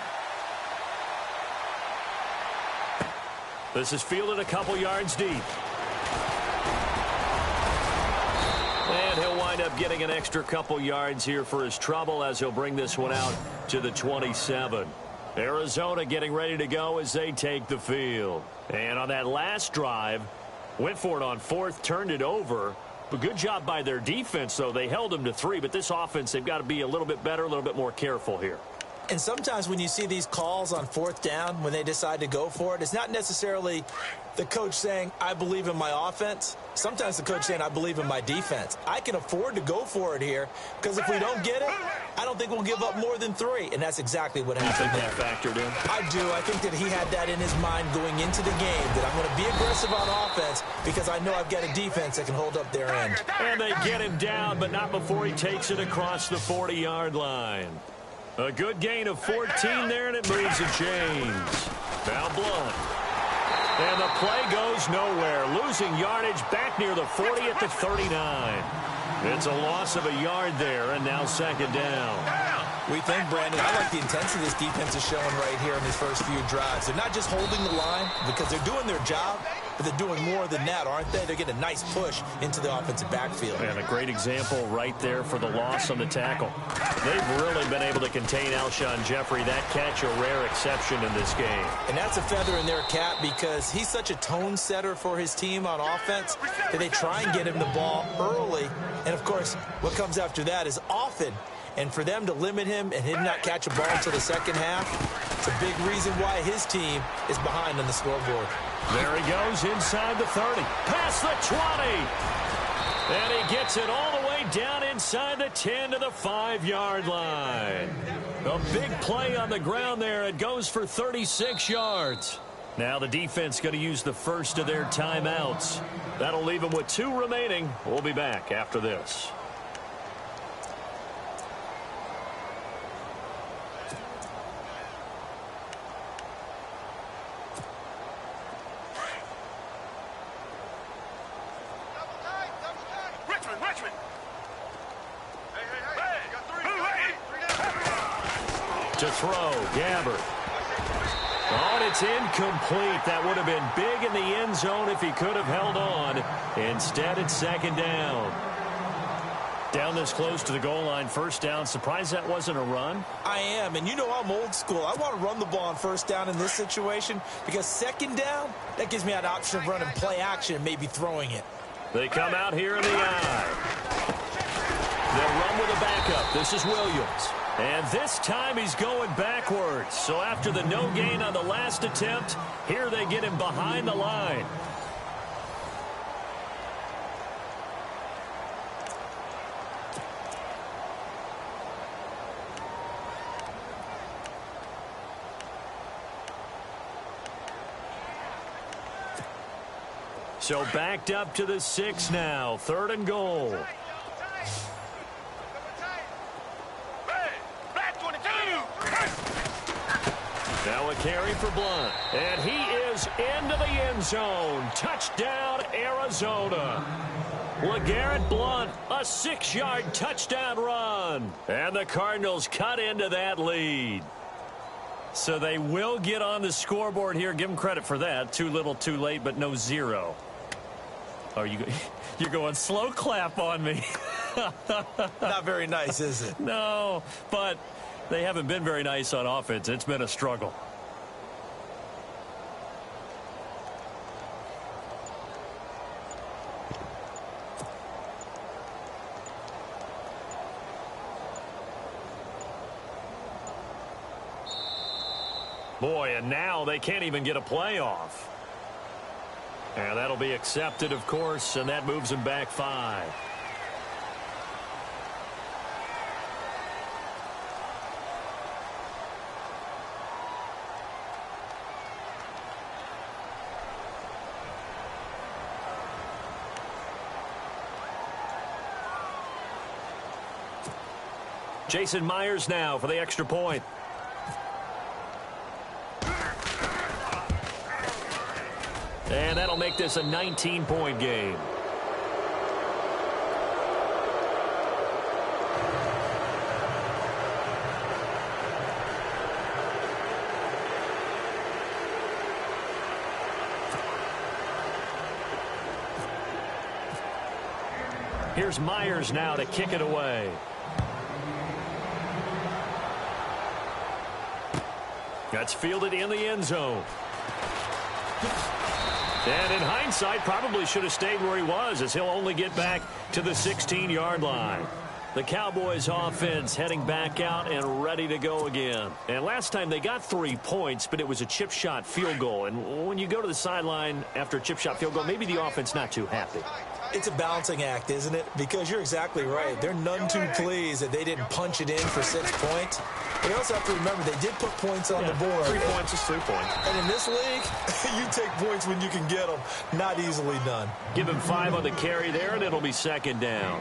This is fielded a couple yards deep. And he'll wind up getting an extra couple yards here for his trouble as he'll bring this one out to the 27. Arizona getting ready to go as they take the field. And on that last drive, went for it on 4th, turned it over. But good job by their defense, though. They held them to 3, but this offense, they've got to be a little bit better, a little bit more careful here. And sometimes when you see these calls on 4th down, when they decide to go for it, it's not necessarily the coach saying, I believe in my offense. Sometimes the coach saying, I believe in my defense. I can afford to go for it here because if we don't get it, I don't think we'll give up more than 3. And that's exactly what happened there. You think that factored in? I do. I think that he had that in his mind going into the game, that I'm going to be aggressive on offense because I know I've got a defense that can hold up their end. And they get him down, but not before he takes it across the 40-yard line. A good gain of 14 there, and it moves the chains. Now Blunt. And the play goes nowhere. Losing yardage back near the 40 at the 39. It's a loss of a yard there, and now 2nd down. We think, Brandon, I like the intensity this defense is showing right here in these first few drives. They're not just holding the line because they're doing their job, but they're doing more than that, aren't they? They're getting a nice push into the offensive backfield. And a great example right there for the loss on the tackle. They've really been able to contain Alshon Jeffrey. That catch a rare exception in this game. And that's a feather in their cap because he's such a tone setter for his team on offense that they try and get him the ball early. And, of course, what comes after that is often. And for them to limit him and him not catch a ball until the second half, it's a big reason why his team is behind on the scoreboard. There he goes inside the 30. Past the 20. And he gets it all the way down inside the 10 to the 5-yard line. A big play on the ground there. It goes for 36 yards. Now the defense going to use the first of their timeouts. That'll leave them with 2 remaining. We'll be back after this. To throw, Gabbert. Oh, and it's incomplete. That would have been big in the end zone if he could have held on. Instead, it's 2nd down. Down this close to the goal line, 1st down. Surprised that wasn't a run? I am, and you know I'm old school. I want to run the ball on 1st down in this situation because 2nd down, that gives me an option of running play action and maybe throwing it. They come out here in the eye. They'll run with a backup. This is Williams. And this time he's going backwards. So after the no gain on the last attempt, here they get him behind the line. So backed up to the 6 now. 3rd and goal. Now a carry for Blunt. And he is into the end zone. Touchdown, Arizona. LeGarrette Blunt, a 6-yard touchdown run. And the Cardinals cut into that lead. So they will get on the scoreboard here. Give them credit for that. Too little, too late, but no 0. Oh, you're going slow clap on me. Not very nice, is it? No, but they haven't been very nice on offense. It's been a struggle. Boy, and now they can't even get a playoff. And that'll be accepted, of course, and that moves them back 5. Jason Myers now for the extra point. And that'll make this a 19-point game. Here's Myers now to kick it away. That's fielded in the end zone. And in hindsight, probably should have stayed where he was, as he'll only get back to the 16-yard line. The Cowboys offense heading back out and ready to go again. And last time they got 3 points, but it was a chip shot field goal. And when you go to the sideline after a chip shot field goal, maybe the offense not too happy. It's a balancing act, isn't it? Because you're exactly right. They're none too pleased that they didn't punch it in for 6 points. But you also have to remember they did put points on the board. 3 points is 3 points. And in this league, you take points when you can get them. Not easily done. Give him 5 on the carry there, and it'll be 2nd down.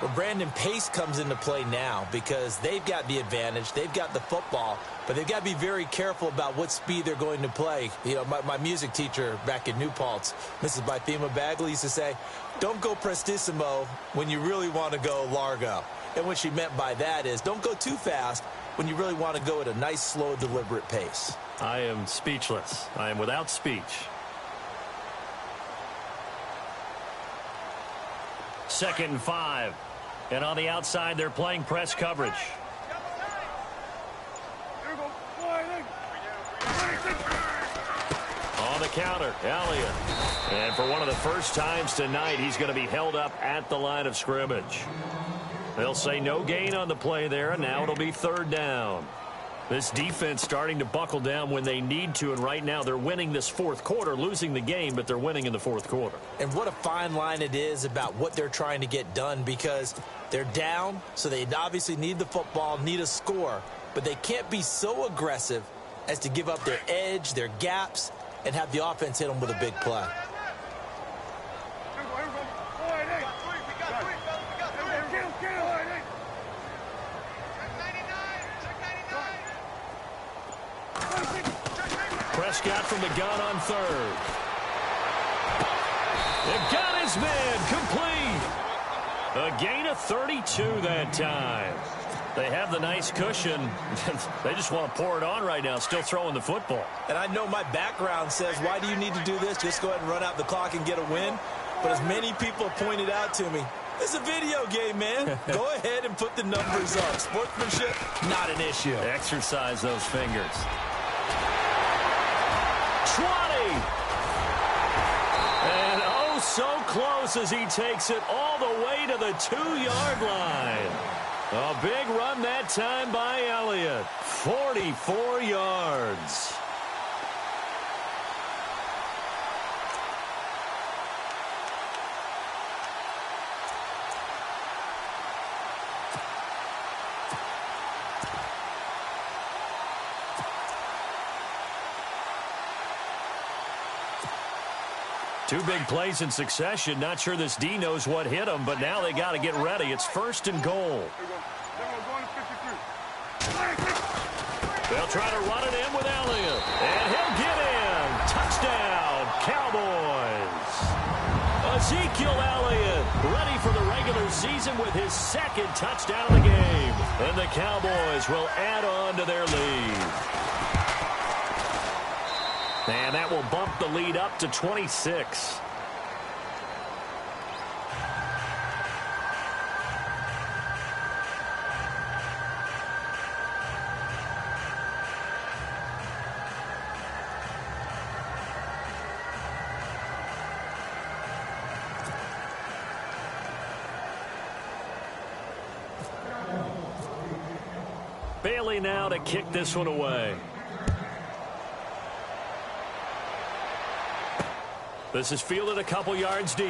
Well, Brandon, pace comes into play now because they've got the advantage. They've got the football, but they've got to be very careful about what speed they're going to play. You know, my music teacher back in New Paltz, Mrs. Bythema Bagley, used to say, don't go prestissimo when you really want to go largo. And what she meant by that is don't go too fast when you really want to go at a nice, slow, deliberate pace. I am speechless. I am without speech. 2nd and 5. And on the outside, they're playing press coverage. On the counter, Elliott. And for one of the first times tonight, he's going to be held up at the line of scrimmage. They'll say no gain on the play there, and now it'll be 3rd down. This defense starting to buckle down when they need to, and right now they're winning this 4th quarter, losing the game, but they're winning in the 4th quarter. And what a fine line it is about what they're trying to get done, because they're down, so they obviously need the football, need a score, but they can't be so aggressive as to give up their edge, their gaps, and have the offense hit them with a big play. Prescott from the gun on 3rd. They've got his man complete. A gain of 32 that time. They have the nice cushion. They just want to pour it on right now, still throwing the football. And I know my background says, why do you need to do this? Just go ahead and run out the clock and get a win. But as many people pointed out to me, it's a video game, man. Go ahead and put the numbers up. Sportsmanship, not an issue. Exercise those fingers. 20. And oh, so close as he takes it all the way to the 2-yard line. A big run that time by Elliott. 44 yards. Two big plays in succession. Not sure this D knows what hit him, but now they got to get ready. It's 1st and goal. They'll try to run it in with Elliott. And he'll get in. Touchdown, Cowboys. Ezekiel Elliott ready for the regular season with his 2nd touchdown of the game. And the Cowboys will add on to their lead. And that will bump the lead up to 26. Bailey now to kick this one away. This is fielded a couple yards deep.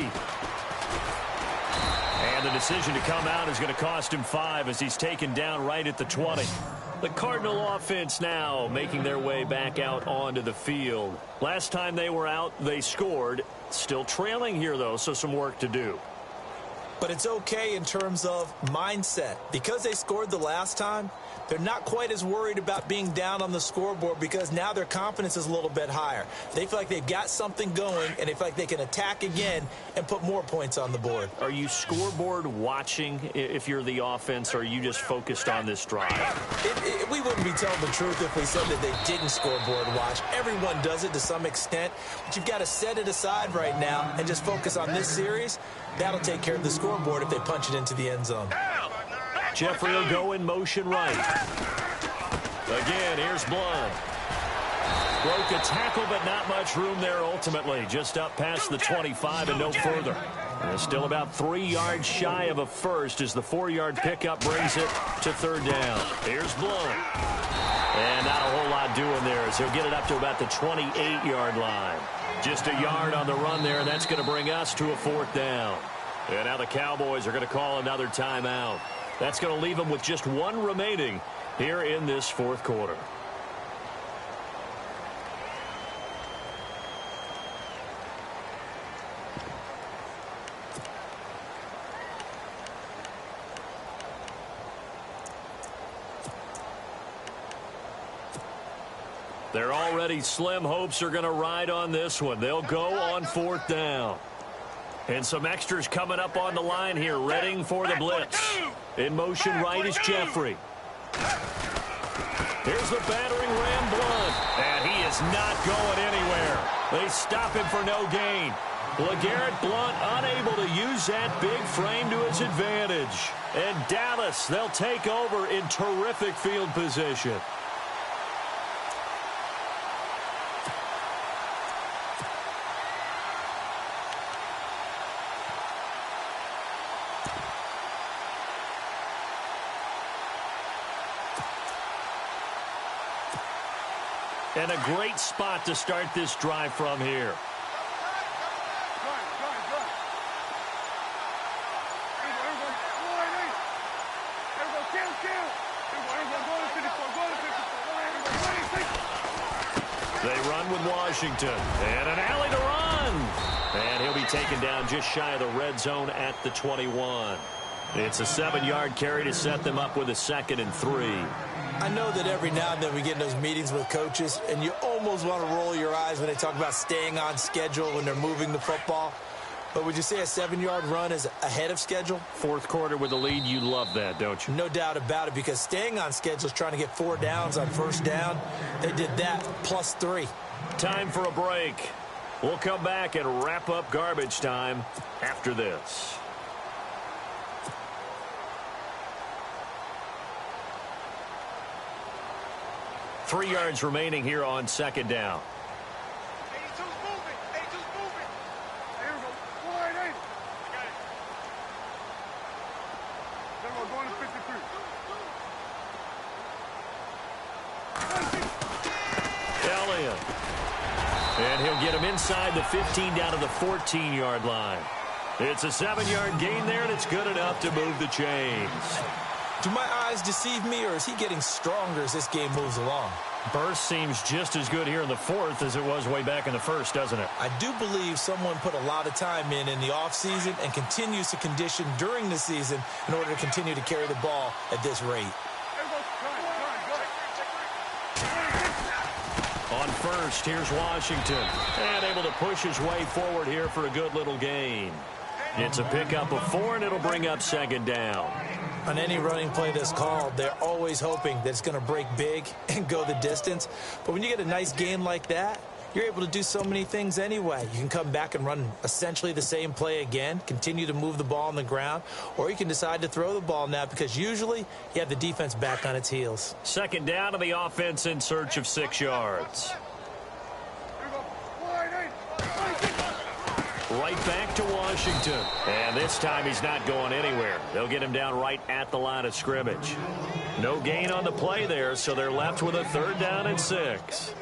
And the decision to come out is going to cost him 5 as he's taken down right at the 20. The Cardinal offense now making their way back out onto the field. Last time they were out, they scored. Still trailing here, though, so some work to do. But it's okay in terms of mindset. Because they scored the last time, they're not quite as worried about being down on the scoreboard because now their confidence is a little bit higher. They feel like they've got something going, and they feel like they can attack again and put more points on the board. Are you scoreboard watching if you're the offense, or are you just focused on this drive? We wouldn't be telling the truth if we said that they didn't scoreboard watch. Everyone does it to some extent, but you've got to set it aside right now and just focus on this series. That'll take care of the scoreboard if they punch it into the end zone. Jeffrey will go in motion right. Again, here's Blunt. Broke a tackle, but not much room there ultimately. Just up past the 25 and no further. And still about 3 yards shy of a first as the 4-yard pickup brings it to third down. Here's Blunt. And not a whole lot doing there as he'll get it up to about the 28-yard line. Just a yard on the run there, and that's going to bring us to a 4th down. And now the Cowboys are going to call another timeout. That's going to leave them with just 1 remaining here in this 4th quarter. Their already slim hopes are going to ride on this one. They'll go on 4th down. And some extras coming up on the line here, readying for the blitz. In motion right is Jeffrey. Here's the battering ram Blunt. And he is not going anywhere. They stop him for no gain. LeGarrette Blunt unable to use that big frame to his advantage. And Dallas, they'll take over in terrific field position. And a great spot to start this drive from here. They run with Washington. And an alley to run. And he'll be taken down just shy of the red zone at the 21. It's a 7-yard carry to set them up with a 2nd and 3. I know that every now and then we get in those meetings with coaches, and you almost want to roll your eyes when they talk about staying on schedule when they're moving the football. But would you say a 7-yard run is ahead of schedule? 4th quarter with a lead, you love that, don't you? No doubt about it, because staying on schedule is trying to get 4 downs on 1st down. They did that plus 3. Time for a break. We'll come back and wrap up garbage time after this. Three yards remaining here on 2nd down. 82's moving. 82's moving. Here we go. Wide eight. Got it. Then we're going to 53. Elliott. And he'll get him inside the 15 down to the 14-yard line. It's a 7-yard gain there, and it's good enough to move the chains. Do my eyes deceive me, or is he getting stronger as this game moves along? Burst seems just as good here in the 4th as it was way back in the 1st, doesn't it? I do believe someone put a lot of time in the offseason and continues to condition during the season in order to continue to carry the ball at this rate. On 1st, here's Washington. And able to push his way forward here for a good little gain. It's a pickup of 4, and it'll bring up 2nd down. On any running play that's called, they're always hoping that it's going to break big and go the distance. But when you get a nice gain like that, you're able to do so many things anyway. You can come back and run essentially the same play again, continue to move the ball on the ground, or you can decide to throw the ball now because usually you have the defense back on its heels. 2nd down, and the offense in search of 6 yards. Right back to Washington. And this time he's not going anywhere. They'll get him down right at the line of scrimmage. No gain on the play there, so they're left with a 3rd down and 6.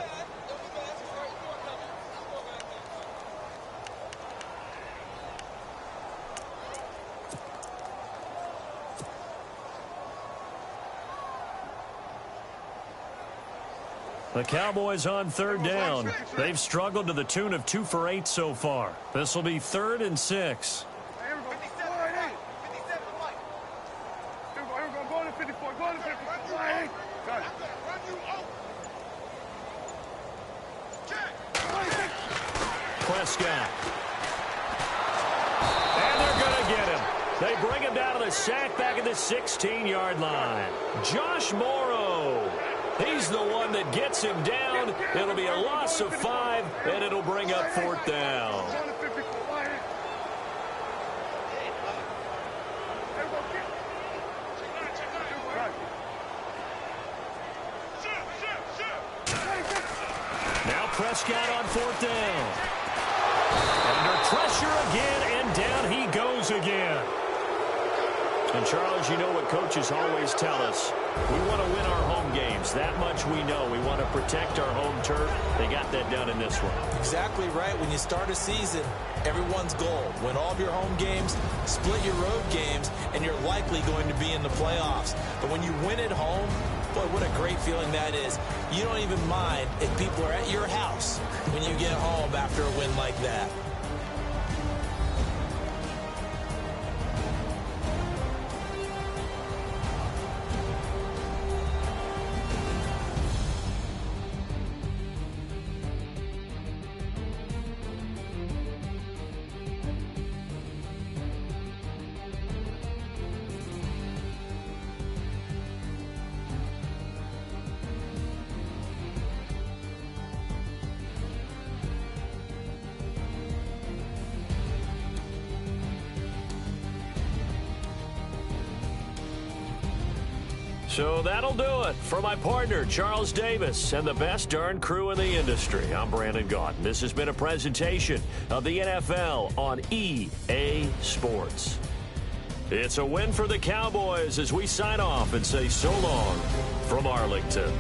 The Cowboys on 3rd down. They've struggled to the tune of 2 for 8 so far. This will be 3rd and 6. Here we go. 57 Mike. Here we go. Go to 54. Go to 54. Got it. Prescott. And they're going to get him. They bring him down to the sack back at the 16-yard line. Josh Morrow. He's the one that gets him down. It'll be a loss of 5, and it'll bring up 4th down. Now Prescott on 4th down. Under pressure again, and down he goes again. And, Charles, you know what coaches always tell us. We want to win our home games. That much we know. We want to protect our home turf. They got that done in this one. Exactly right. When you start a season, everyone's goal: win all of your home games, split your road games, and you're likely going to be in the playoffs. But when you win at home, boy, what a great feeling that is. You don't even mind if people are at your house when you get home after a win like that. So that'll do it for my partner, Charles Davis, and the best darn crew in the industry. I'm Brandon Gaudin. This has been a presentation of the NFL on EA Sports. It's a win for the Cowboys as we sign off and say so long from Arlington.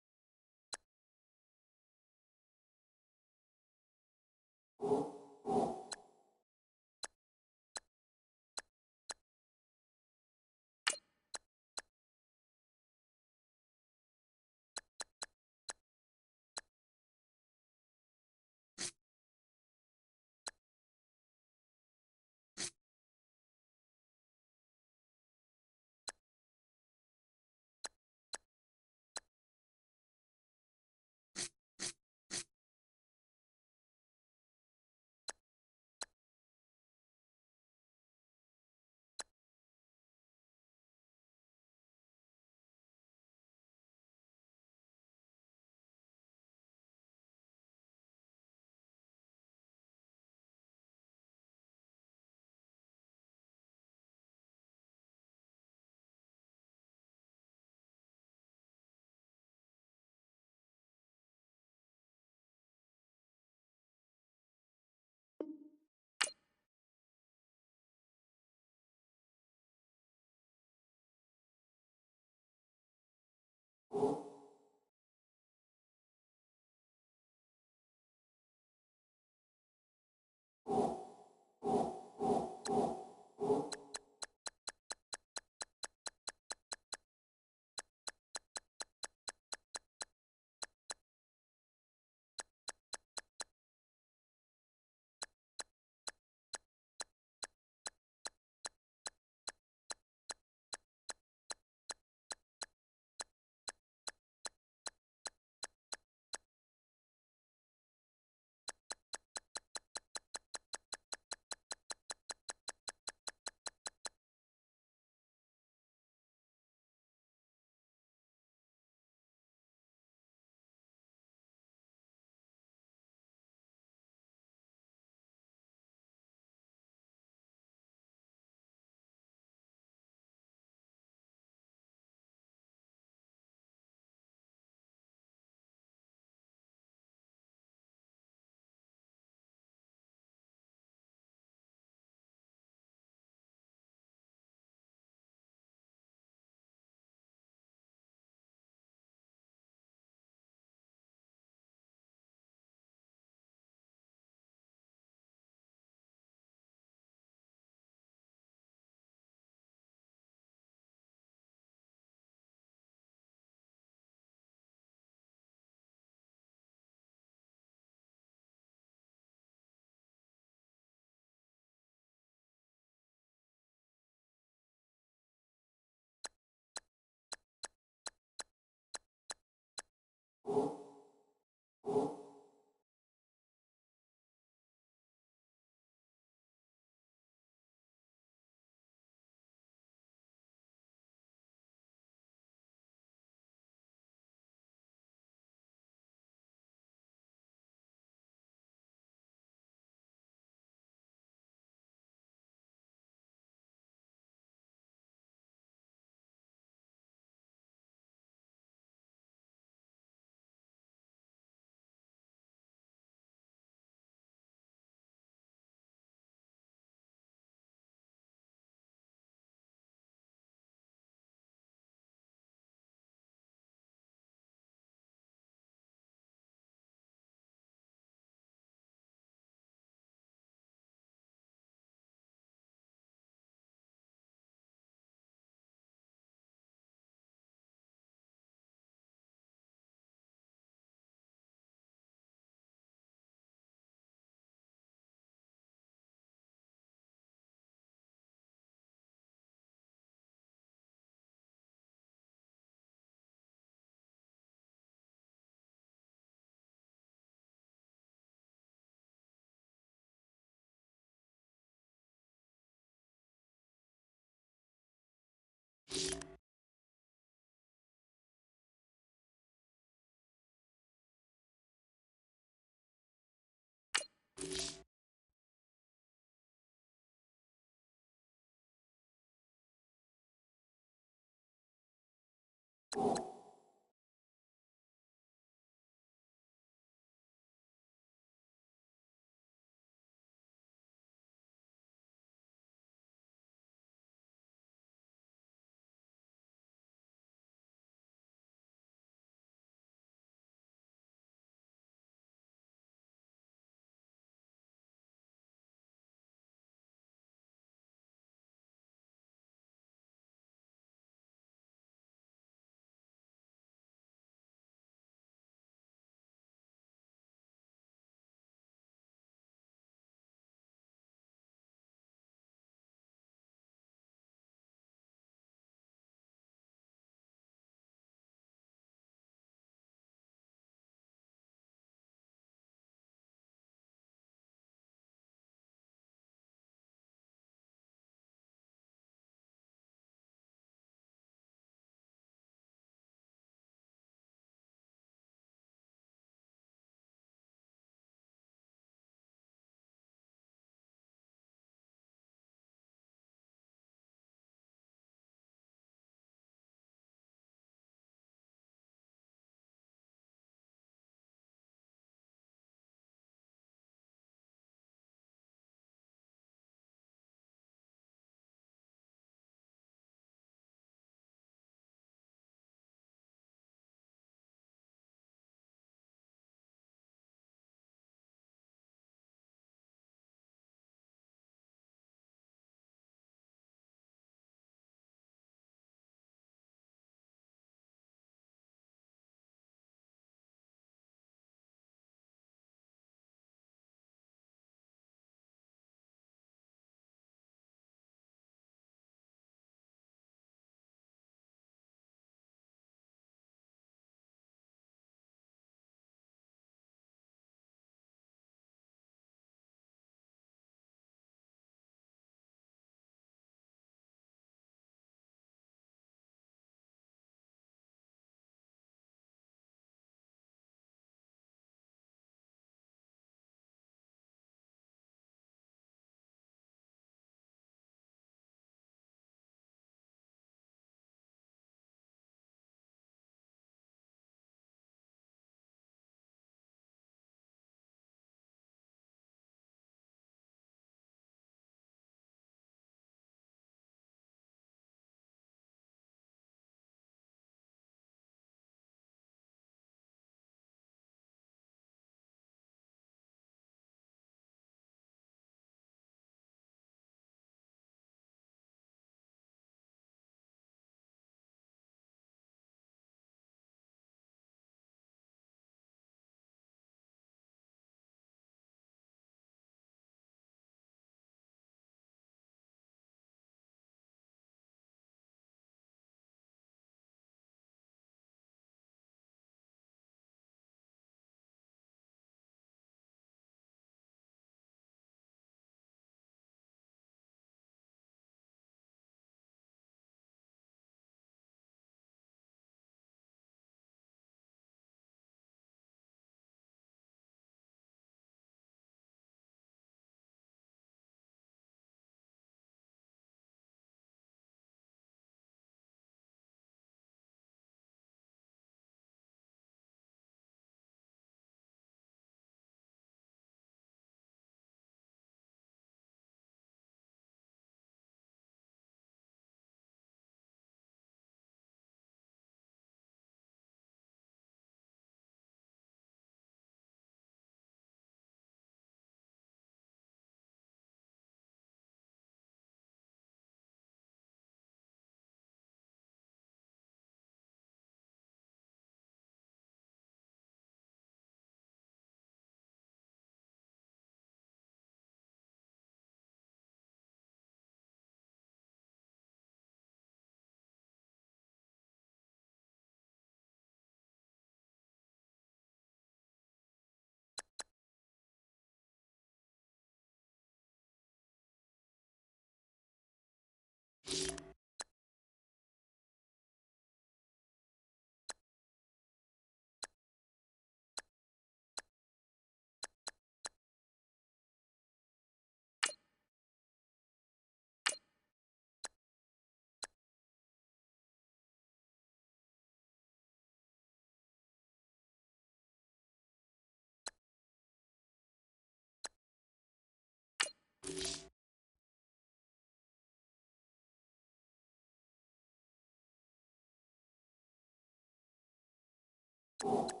it.